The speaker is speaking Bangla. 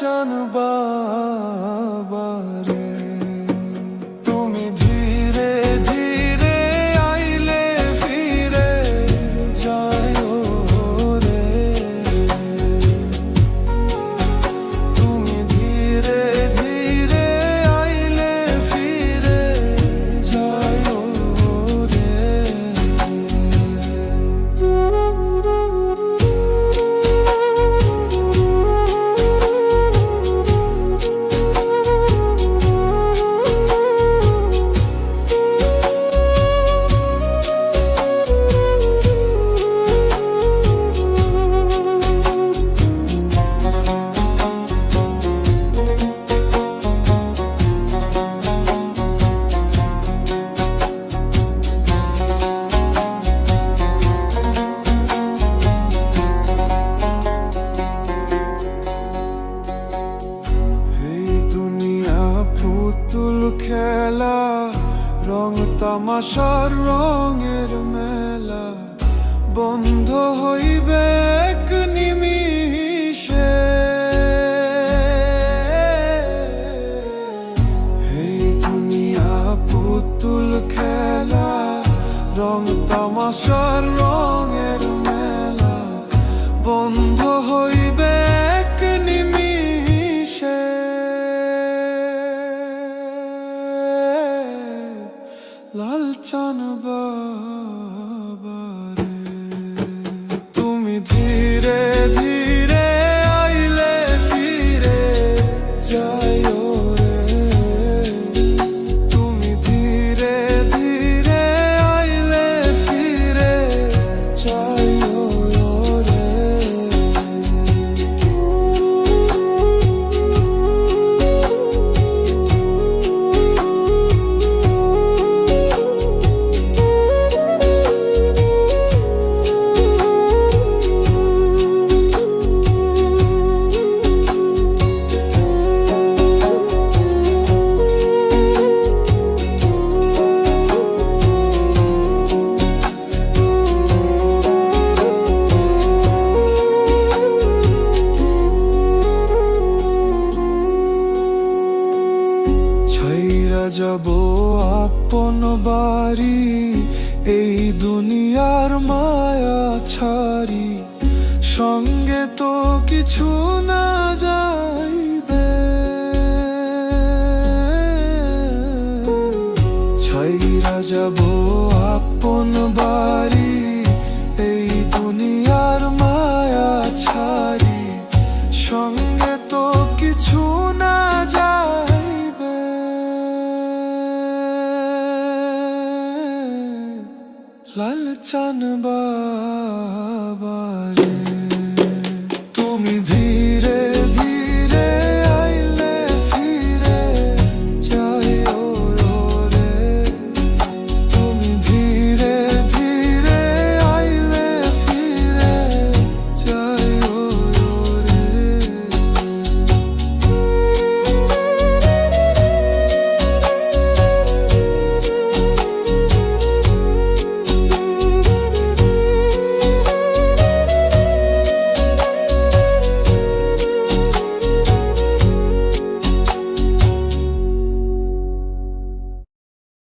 চান বাবারে তুমি ধীরে ধীরে আইলে ফিরে যায় রে তুমি ধীরে ধীরে আইলে ফিরে যায় রে পুতুল খেলা রং তামাশার রঙের মেলা বন্ধ হইবে এক নিমিষে এই দুনিয়া পুতুল খেলা রং তামাশার রঙের মেলা বন্ধ হইবে এক নিমিষে লাল চান বাবারে তুমি ধীরে ধীরে আইলে ফিরে যায় রে তুমি ধীরে ধীরে আইলে ফিরে যায় রে যাব আপন বাড়ি এই দুনিয়ার মায়া ছাড়ি সঙ্গে তো কিছু না যাইবে ছাইরা যাব আপন বাড়ি এই দুনিয়ার মায়া ছাড়ি সঙ্গে তো কিছু না যাইবে লাল চান